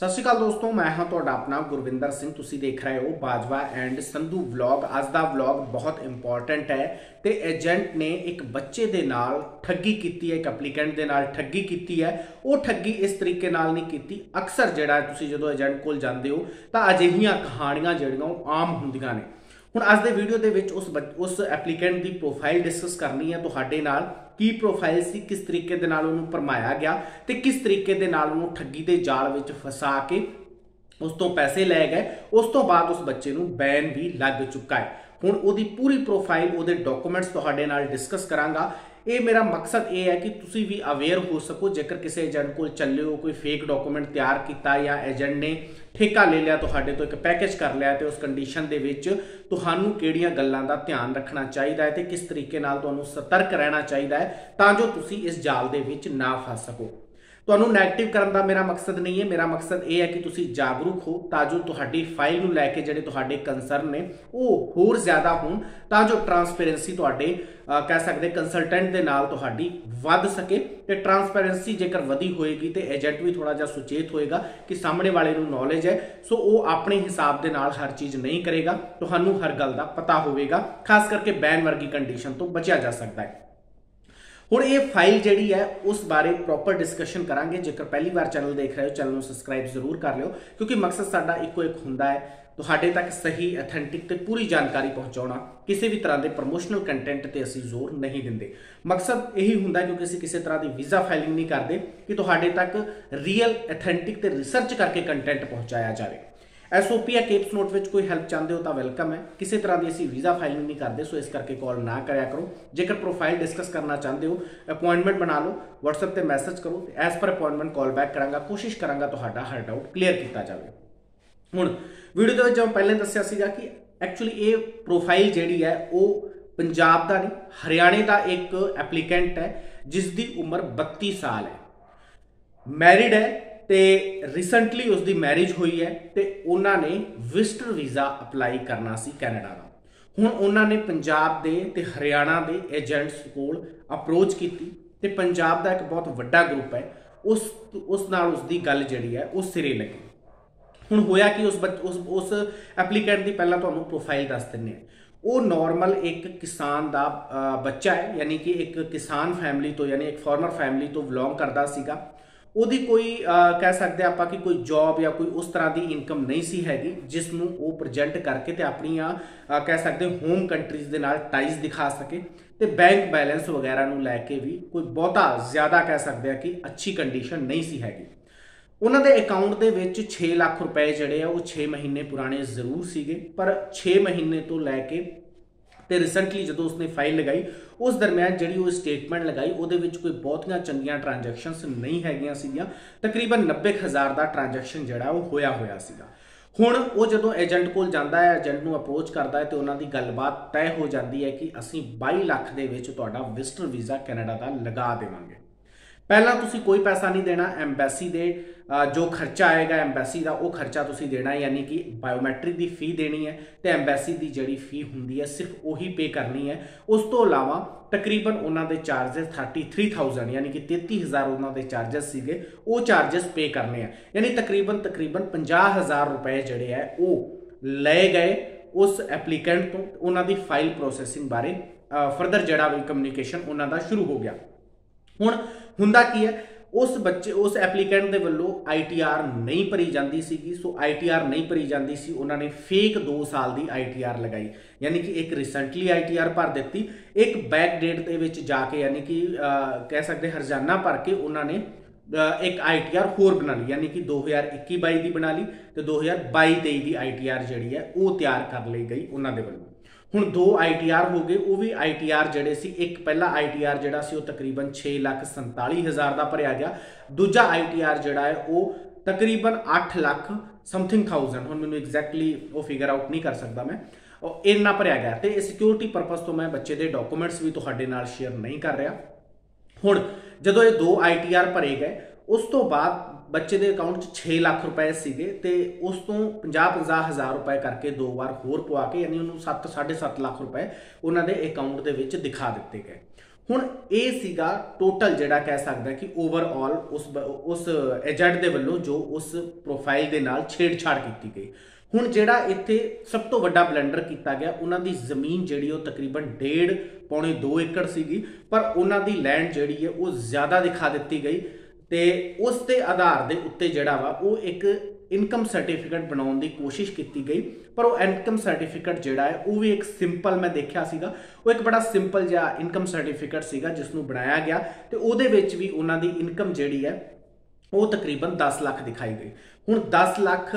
सत श्री अकाल दोस्तों, मैं हाँ तुहाडा अपना गुरविंदर सिंह। तुसी देख रहे हो बाजवा एंड संधू व्लॉग। अज दा व्लॉग बहुत इंपॉर्टेंट है। तो एजेंट ने एक बच्चे दे नाल ठगी की है, एक एप्लीकेंट दे नाल ठगी की है। वो ठगी इस तरीके नाल नहीं की। अक्सर जिहड़ा तुसी जदों एजेंट कोल जांदे हो तां अजिहियां कहानियां जिहड़ियां आम हुंदियां ने। हुण अज दे वीडियो दे विच उस एप्लीकेंट की प्रोफाइल डिस्कस करनी है तुहाडे नाल। की प्रोफाइल सी, किस तरीके दे नाल उहनूं भरमाया गया ते किस तरीके दे नाल उहनूं ठगी दे जाल विच फसा के उस तो पैसे लै गए। उस तो बाद उस बच्चे नूं बैन भी लग चुका है। हुण उहदी पूरी प्रोफाइल, उहदे डॉक्यूमेंट्स तुहाडे नाल डिस्कस करांगा। ये मेरा मकसद ये है कि तुसी भी अवेयर हो सको। जेकर किसी एजेंट को चले हो, कोई फेक डॉक्यूमेंट तैयार किया या एजेंट ने ठेका ले लिया तुहाडे तो, एक पैकेज कर लिया, तो उस कंडीशन दे विच तुहानूं किहड़ियां गल्लां दा ध्यान रखना चाहिए है ते किस तरीके नाल तुहानूं सतर्क रहना चाहिए है तां जो तुसी इस जाल दे विच ना फस सको। तुहानूं नैगेटिव करन दा मेरा मकसद नहीं है। मेरा मकसद ये है कि तुसी जागरूक हो तां जो तुहाडी फाइल नूं लैके जिहड़े तुहाडे कंसर्न ने वो होर ज़्यादा होण, तां जो ट्रांसपेरेंसी तुहाडे कह सकते कंसलटेंट दे नाल तुहाडी वध सके। ते ट्रांसपेरेंसी जेकर वधी होएगी तो एजेंट भी थोड़ा जिहा सुचेत होएगा कि सामने वाले नूं नॉलेज है, सो वो अपने हिसाब दे नाल हर चीज़ नहीं करेगा। तुहानूं हर गल दा पता होवेगा, खास करके बैन वर्गी कंडीशन तो बचिया जा सकता है। हुण ये फाइल जिहड़ी है उस बारे प्रॉपर डिस्कशन करांगे। जेकर पहली बार चैनल देख रहे हो, चैनल को सबसक्राइब जरूर कर लियो, क्योंकि मकसद साडा इको एक हुंदा है तुहाडे तक सही, अथेंटिक ते पूरी जानकारी पहुंचाउणा। किसी भी तरह के प्रमोशनल कंटेंट ते असीं जोर नहीं दिंदे। मकसद यही हुंदा क्योंकि असीं किसी तरह की वीज़ा फाइलिंग नहीं करते कि तुहाडे तक रियल, अथेंटिक ते रिसर्च करके कंटेंट पहुंचाया जाए। SOP या केप्स नोट में कोई हैल्प चाहते हो तो वेलकम है। किसी तरह की असी वीज़ा फाइलिंग नहीं करते, सो इस करके कॉल ना कराया करो। जेकर प्रोफाइल डिस्कस करना चाहते हो, अपॉइंटमेंट बना लो, WhatsApp पर मैसेज करो, as per appointment call back करांगा। कोशिश करांगा तुहाडा हर डाउट क्लीयर किया जाए। हुण वीडियो के पहले दस्सिया सीगा कि एक्चुअली ये प्रोफाइल जिहड़ी है वो पंजाब का नहीं, हरियाणे का एक एप्लीकेंट है जिसकी उम्र 32 साल है, मैरिड है ते रिसेंटली उसकी मैरिज हुई है। तो उन्होंने विजिटर वीज़ा अपलाई करना सी कैनेडा का। हुण उन्होंने पंजाब दे ते हरियाणा दे एजेंट्स कोल अप्रोच की ते पंजाब का एक बहुत वड्डा ग्रुप है, उस नाल उसकी गल जिहड़ी है उस सिरे लगी। हुण होया कि उस एप्लीकेंट की पहला तुहानूं प्रोफाइल दस दिंदे हैं। वो नॉर्मल एक किसान का बच्चा है, यानी कि एक किसान फैमिली तो, यानी एक फार्मर फैमिली तो बिलोंग करता सीगा। ਉਹਦੀ कोई कह सकते ਆਪਾਂ कि कोई जॉब या कोई उस तरह की इनकम नहीं सी हैगी जिसनों वो प्रजेंट करके ते अपनियां कह सकते होम कंट्रीज़ दे नाल टाइज दिखा सके। तो बैंक बैलेंस वगैरह नूं लैके भी कोई बहुता ज़्यादा कह सकते हैं कि अच्छी कंडीशन नहीं सी हैगी। उन्होंने अकाउंट के विच 6 लाख रुपए जिहड़े आ वो 6 महीने पुराने जरूर सीगे, पर 6 महीने तो लैके तो रिसेंटली जो उसने फाइल लगाई उस दरम्यान जी वो स्टेटमेंट लगाई वो कोई बहुतियां चंगियां ट्रांजैक्शनस नहीं हैगियां सीगियां। तकरीबन 90,000 का ट्रांजैक्शन जिहड़ा वो होया सीगा। हुण वो जदों एजेंट कोल जांदा है, एजेंट नूं अप्रोच करता है तो उन्होंने गलबात तय हो जाती है कि असीं 22 लाख दे विच तुहाडा विजिटर वीज़ा कैनेडा का लगा देवांगे। पहला तुसी कोई पैसा नहीं देना, एंबैसी दे जो खर्चा आएगा एंबैसी का वो खर्चा तुसी देना है, यानी कि बायोमैट्रिक की फी देनी है। तो एंबैसी की जिहड़ी फी हुंदी है सिर्फ वही पे करनी है। उस तो इलावा तकरीबन उन्होंने चार्जेस 33,000 यानी कि 33,000 उन्होंने चार्जेस सीगे, वो चार्जेस पे करने हैं। यानी तकरीबन 50,000 रुपए जिहड़े है वो ले गए उस एप्लीकेंट तो। उन्होंने फाइल प्रोसैसिंग बारे फर्दर जिहड़ा भी कम्यूनीकेशन उन्होंने शुरू हो गया। हुण हुंदा की है, उस एप्लीकेंट दे वल्लों ITR नहीं भरी जाती सी। सो ITR नहीं भरी जाती सी, उन्होंने फेक 2 साल की ITR लगाई, यानी कि एक रिसेंटली ITR भर दी, एक बैक डेट के विच जाके यानी कि कह सकते हरजाना भर के उन्होंने एक ITR होर बना ली, यानी कि 2021-22 की बना ली तो 2022-23 की ITR जिहड़ी है वो तैयार कर ली गई उन्होंने वल्लों। हुण 2 ITR हो गए, वो भी ITR जिहड़े सी, एक पहला ITR जिहड़ा सी वो तकरीबन 6,47,000 का भरिया गया। दूजा ITR जिहड़ा है वो तकरीबन 8 लाख समथिंग थाउजेंड, हुण मैनूं एग्जैक्टली वो फिगर आउट नहीं कर सकता मैं, और इन्ना भरिया गया। तो सिक्योरिटी परपज़ तो मैं बच्चे के डॉक्यूमेंट्स भी तुहाडे नाल शेयर नहीं कर रहा। हुण जदों ये 2 ITR भरे गए उस तो बाद बच्चे के अकाउंट 6 लाख रुपए सीगे ते उस तो 50,000 रुपए करके 2 बार होर पवा के यानी उन्होंने 7 साढ़े 7 लाख रुपए उन्होंने अकाउंट के विच दिखा दिते गए। ਹੁਣ ਇਹ ਸੀਗਾ ਟੋਟਲ ਜਿਹੜਾ ਕਹਿ ਸਕਦਾ ਕਿ ਓਵਰਆਲ ਉਸ ਏਜੰਟ ਦੇ ਵੱਲੋਂ ਜੋ ਉਸ ਪ੍ਰੋਫਾਈਲ ਦੇ ਨਾਲ ਛੇੜਛਾੜ ਕੀਤੀ ਗਈ। ਹੁਣ ਜਿਹੜਾ ਇੱਥੇ ਸਭ ਤੋਂ ਵੱਡਾ ਬਲੰਡਰ ਕੀਤਾ ਗਿਆ, ਉਹਨਾਂ ਦੀ ਜ਼ਮੀਨ ਜਿਹੜੀ ਉਹ ਤਕਰੀਬਨ 1.5 ਪੌਣੇ 2 ਏਕੜ ਸੀਗੀ, ਪਰ ਉਹਨਾਂ ਦੀ ਲੈਂਡ ਜਿਹੜੀ ਹੈ ਉਹ ਜ਼ਿਆਦਾ ਦਿਖਾ ਦਿੱਤੀ ਗਈ ਤੇ ਉਸ ਦੇ ਆਧਾਰ ਦੇ ਉੱਤੇ ਜਿਹੜਾ ਵਾ ਉਹ ਇੱਕ ਇਨਕਮ ਸਰਟੀਫਿਕੇਟ ਬਣਾਉਣ ਦੀ ਕੋਸ਼ਿਸ਼ ਕੀਤੀ ਗਈ। ਪਰ ਉਹ ਇਨਕਮ ਸਰਟੀਫਿਕੇਟ ਜਿਹੜਾ ਹੈ ਉਹ ਵੀ ਇੱਕ ਸਿੰਪਲ, ਮੈਂ ਦੇਖਿਆ ਸੀਗਾ, ਉਹ ਇੱਕ ਬੜਾ ਸਿੰਪਲ ਜਿਹਾ ਇਨਕਮ ਸਰਟੀਫਿਕੇਟ ਸੀਗਾ ਜਿਸ ਨੂੰ ਬਣਾਇਆ ਗਿਆ ਤੇ ਉਹਦੇ ਵਿੱਚ ਵੀ ਉਹਨਾਂ ਦੀ ਇਨਕਮ ਜਿਹੜੀ ਹੈ ਉਹ ਤਕਰੀਬਨ 10 ਲੱਖ ਦਿਖਾਈ ਗਈ। ਹੁਣ 10 ਲੱਖ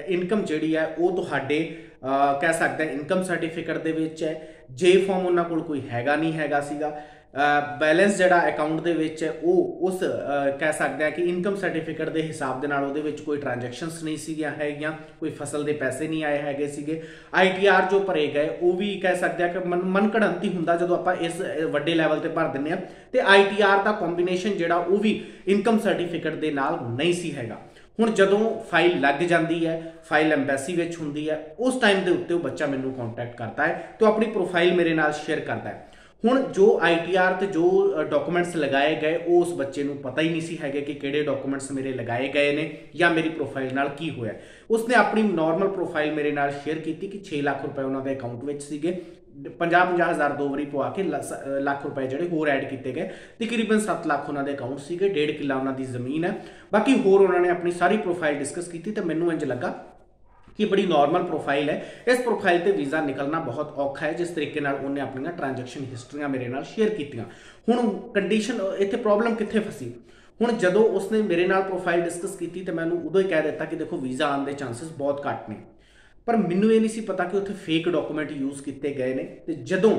ਇਨਕਮ ਜਿਹੜੀ ਹੈ ਉਹ ਤੁਹਾਡੇ ਕਹਿ ਸਕਦਾ ਇਨਕਮ ਸਰਟੀਫਿਕੇਟ ਦੇ ਵਿੱਚ ਹੈ। ਜੇ ਫਾਰਮ ਉਹਨਾਂ ਕੋਲ ਕੋਈ ਹੈਗਾ ਨਹੀਂ ਹੈਗਾ ਸੀਗਾ। बैलेंस ਜਿਹੜਾ ਅਕਾਊਂਟ ਦੇ ਵਿੱਚ ਹੈ ਉਹ ਉਸ ਕਹਿ ਸਕਦੇ ਆ ਕਿ ਇਨਕਮ ਸਰਟੀਫਿਕੇਟ ਦੇ ਹਿਸਾਬ ਦੇ ਨਾਲ ਉਹਦੇ ਵਿੱਚ ਕੋਈ ਟ੍ਰਾਂਜੈਕਸ਼ਨਸ ਨਹੀਂ ਸੀਗੀਆਂ ਹੈਗੀਆਂ, ਕੋਈ ਫਸਲ ਦੇ ਪੈਸੇ ਨਹੀਂ ਆਏ ਹੈਗੇ ਸੀਗੇ। ITR ਜੋ ਭਰੇ ਗਏ ਉਹ ਵੀ ਕਹਿ ਸਕਦੇ ਆ ਕਿ ਮਨ ਘੜੰਤੀ ਹੁੰਦਾ ਜਦੋਂ ਆਪਾਂ ਇਸ ਵੱਡੇ ਲੈਵਲ ਤੇ ਭਰ ਦਿੰਦੇ ਆ ਤੇ ITR ਦਾ ਕੰਬੀਨੇਸ਼ਨ ਜਿਹੜਾ ਉਹ ਵੀ ਇਨਕਮ ਸਰਟੀਫਿਕੇਟ ਦੇ ਨਾਲ ਨਹੀਂ ਸੀ ਹੈਗਾ। ਹੁਣ ਜਦੋਂ ਫਾਈਲ ਲੱਗ ਜਾਂਦੀ ਹੈ, ਫਾਈਲ ਐਮਬੈਸੀ ਵਿੱਚ ਹੁੰਦੀ ਹੈ, ਉਸ ਟਾਈਮ ਦੇ ਉੱਤੇ ਉਹ ਬੱਚਾ ਮੈਨੂੰ ਕੰਟੈਕਟ ਕਰਦਾ ਹੈ ਤੇ ਆਪਣੀ ਪ੍ਰੋਫਾਈਲ ਮੇਰੇ ਨਾਲ ਸ਼ੇਅਰ ਕਰਦਾ ਹੈ। ਹੁਣ ਜੋ ITR ਤੇ ਜੋ ਡਾਕੂਮੈਂਟਸ ਲਗਾਏ ਗਏ ਉਹ ਉਸ ਬੱਚੇ ਨੂੰ ਪਤਾ ਹੀ ਨਹੀਂ ਸੀ ਹੈਗੇ ਕਿ ਕਿਹੜੇ ਡਾਕੂਮੈਂਟਸ ਮੇਰੇ ਲਗਾਏ ਗਏ ਨੇ ਜਾਂ ਮੇਰੀ ਪ੍ਰੋਫਾਈਲ ਨਾਲ ਕੀ ਹੋਇਆ। ਉਸਨੇ ਆਪਣੀ ਨਾਰਮਲ ਪ੍ਰੋਫਾਈਲ ਮੇਰੇ ਨਾਲ ਸ਼ੇਅਰ ਕੀਤੀ ਕਿ 6 ਲੱਖ ਰੁਪਏ ਉਹਨਾਂ ਦੇ ਅਕਾਊਂਟ ਵਿੱਚ ਸੀਗੇ, 50-50 ਹਜ਼ਾਰ 2 ਵਾਰੀ ਪਵਾ ਕੇ ਲੱਖ ਰੁਪਏ ਜਿਹੜੇ ਹੋਰ ਐਡ ਕੀਤੇ ਗਏ, ਤਕਰੀਬਨ 7 ਲੱਖ ਉਹਨਾਂ ਦੇ ਅਕਾਊਂਟ ਸੀਗੇ, 1.5 ਕਿੱਲਾ ਉਹਨਾਂ ਦੀ ਜ਼ਮੀਨ ਹੈ। ਬਾਕੀ ਹੋਰ ਉਹਨਾਂ ਨੇ ਆਪਣੀ ਸਾਰੀ ਪ੍ਰੋਫਾਈਲ ਡਿਸਕਸ ਕੀਤੀ ਤੇ ਮੈਨੂੰ ਇੰਜ ਲੱਗਾ कि बड़ी नॉर्मल प्रोफाइल है। इस प्रोफाइल ते वीज़ा निकलना बहुत औखा है जिस तरीके नाल उन्हें अपनी ट्रांजैक्शन हिस्ट्रियां मेरे नाल शेयर कीतियां। हुण कंडीशन इत्थे प्रॉब्लम कित्थे फसी, हुण जदों उसने मेरे नाल प्रोफाइल डिस्कस की तो मैं उदों ही कह दिता कि देखो वीज़ा आने के चांसिस बहुत घट ने, पर मैनूं ये नहीं सी पता कि उत्थे फेक डॉकूमेंट यूज़ किए गए ने। ते जदों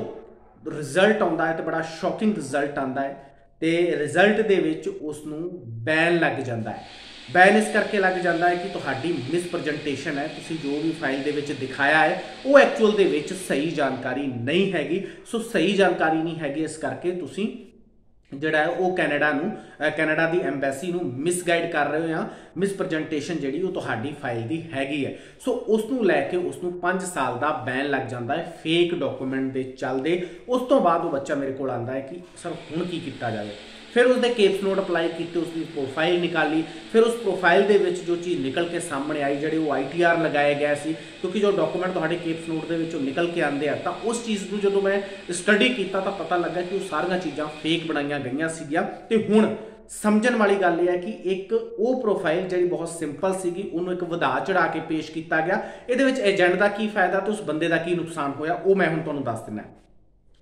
रिजल्ट आउंदा है तो बड़ा शॉकिंग रिजल्ट आउंदा है ते रिजल्ट दे विच उसनूं बैन लग जांदा है। बैन इस करके लग जाता है कि तुहाडी मिसप्रजेंटेशन है, तुसी जो भी फाइल दे विच दिखाया है वो एक्चुअल दे विच सही जानकारी नहीं हैगी। सो सही जानकारी नहीं हैगी इस करके तुसी ਜਿਹੜਾ ਹੈ ਉਹ ਕੈਨੇਡਾ ਦੀ ਐਮਬੈਸੀ ਨੂੰ ਮਿਸਗਾਈਡ ਕਰ ਰਹੇ ਹੋ ਜਾਂ ਮਿਸਪ੍ਰੈਜੈਂਟੇਸ਼ਨ ਜਿਹੜੀ ਉਹ ਤੁਹਾਡੀ ਫਾਈਲ ਦੀ ਹੈਗੀ ਹੈ। ਸੋ ਉਸ ਨੂੰ ਲੈ ਕੇ ਉਸ ਨੂੰ 5 ਸਾਲ ਦਾ ਬੈਨ ਲੱਗ ਜਾਂਦਾ ਹੈ ਫੇਕ ਡਾਕੂਮੈਂਟ ਦੇ ਚੱਲਦੇ। ਉਸ ਤੋਂ ਬਾਅਦ ਉਹ ਬੱਚਾ ਮੇਰੇ ਕੋਲ ਆਉਂਦਾ ਹੈ ਕਿ ਸਰ ਹੁਣ ਕੀ ਕੀਤਾ ਜਾਵੇ। फिर उसने केप्स नोट अप्लाई किए, उसकी प्रोफाइल निकाली, फिर उस प्रोफाइल के विच जो चीज़ निकल के सामने आई जिहड़े वो ITR लगाए गए सी, क्योंकि जो डॉकूमेंट तुहाडे केप्स नोट के विचों निकल के आते हैं तो उस चीज़ को जो मैं स्टडी किया तो पता लगा कि वो सारियां चीज़ां फेक बनाईयां गईयां सीगियां। ते हुण समझण वाली गल यह है कि एक वो प्रोफाइल जी बहुत सिंपल सी उन्होंने एक वधा चढ़ा के पेश किया गया। ये एजेंट का की फायदा तो उस बंदे का की नुकसान होया वो मैं हुण तुहानूं दस दिना।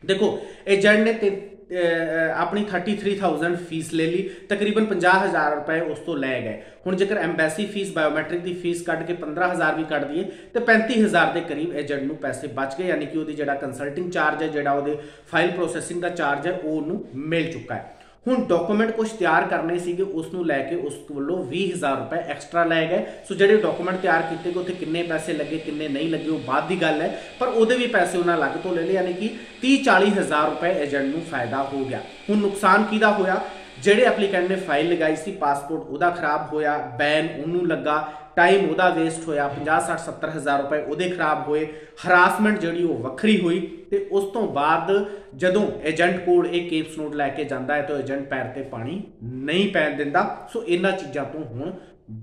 देखो एजेंट ने अपनी 33,000 फीस ले ली, तकरीबन 50,000 रुपए उस तो लै गए। हुण जेकर एम्बैसी फीस बायोमैट्रिक की फीस कट के 15,000 भी कट दिए तो 35,000 के करीब एजेंट नूं पैसे बच गए, यानी कि वो जिहड़ा कंसल्टिंग चार्ज है, जिहड़ा वो फाइल प्रोसैसिंग का चार्ज है वो उन्होंने मिल चुका है। हुण डॉकूमेंट कुछ तैयार करने सीगे उसनूं लैके उस कोलों 20,000 रुपए एक्सट्रा लै गए। सो जिहड़े डॉकूमेंट तैयार किए गए उत्थे किन्ने पैसे लगे किन्ने नहीं लगे वो बाद की गल है, पर उहदे भी पैसे उन्हें अलग तो ले लिए, यानी कि 30-40,000 रुपए एजेंट नूं फायदा हो गया। हुण नुकसान किहदा होया, जिहड़े एप्लीकेंट ने फाइल लगाई सी पासपोर्ट उहदा खराब होया, बैन उन्होंने लगा, टाइम उहदा वेस्ट होया, 50-60-70,000 रुपए उहदे खराब होए, हरासमेंट जिहड़ी वो वक्री हुई। ते उस तो बाद जदों एजेंट कोल एक केप्स नोट लैके जाता है तो एजेंट पैर ते पानी नहीं पैन दिंदा। सो इन्हां चीज़ां तो हुण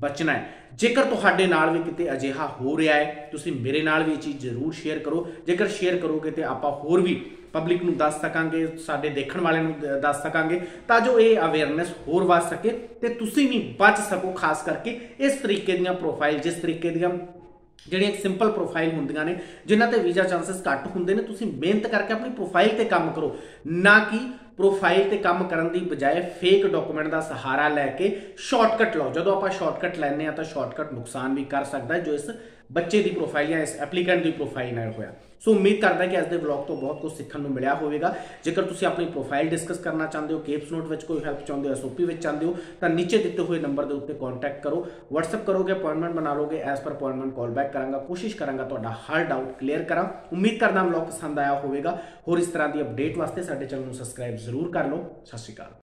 बचना है। जेकर तुहाडे नाल भी किते अजिहा हो रहा है तुसीं मेरे नाल भी ये चीज़ जरूर शेयर करो। जेकर शेयर करोगे तो आपां होर भी पब्लिक नूं दस सकांगे, साडे देखण वाले नूं दस सकांगे, तां जो ये अवेयरनेस होर वध सके ते तुसीं भी बच सको। खास करके इस तरीके दीयां प्रोफाइल, जिस तरीके दीयां ਜਿਹੜੀਆਂ ਇੱਕ ਸਿੰਪਲ ਪ੍ਰੋਫਾਈਲ ਹੁੰਦੀਆਂ ਨੇ ਜਿਨ੍ਹਾਂ ਤੇ ਵੀਜ਼ਾ ਚਾਂਸਸ ਘੱਟ ਹੁੰਦੇ ਨੇ, ਤੁਸੀਂ ਮਿਹਨਤ ਕਰਕੇ ਆਪਣੀ ਪ੍ਰੋਫਾਈਲ ਤੇ ਕੰਮ ਕਰੋ, ਨਾ ਕਿ ਪ੍ਰੋਫਾਈਲ ਤੇ ਕੰਮ ਕਰਨ ਦੀ ਬਜਾਏ ਫੇਕ ਡਾਕੂਮੈਂਟ ਦਾ ਸਹਾਰਾ ਲੈ ਕੇ ਸ਼ਾਰਟਕਟ ਲਓ। ਜਦੋਂ ਆਪਾਂ ਸ਼ਾਰਟਕਟ ਲੈਂਦੇ ਆ ਤਾਂ ਸ਼ਾਰਟਕਟ ਨੁਕਸਾਨ ਵੀ ਕਰ ਸਕਦਾ ਹੈ, ਜੋ ਇਸ ਬੱਚੇ ਦੀ ਪ੍ਰੋਫਾਈਲ ਜਾਂ ਇਸ ਐਪਲੀਕੈਂਟ ਦੀ ਪ੍ਰੋਫਾਈਲ ਨਾਲ ਹੋਇਆ। सो उम्मीद करता है कि आज के व्लॉग तो बहुत कुछ सीखने को मिला होगा। जेकर तुम अपनी प्रोफाइल डिस्कस करना चाहते हो, केप्स नोट में कोई हेल्प चाहते हो, SOP में चाहते हो तो नीचे दिते हुए नंबर के उत्ते कॉन्टैक्ट करो, व्हाट्सएप करोगे, अपॉइंटमेंट बना लोगे, as per appointment call back करांगा, कोशिश करांगा तुहाडा हर डाउट क्लीयर करा। उम्मीद करना व्लॉग पसंद आया होगा। होर इस तरह की अपडेट वास्ते साडे चैनल को सबसक्राइब जरूर कर लो। सत श्री अकाल।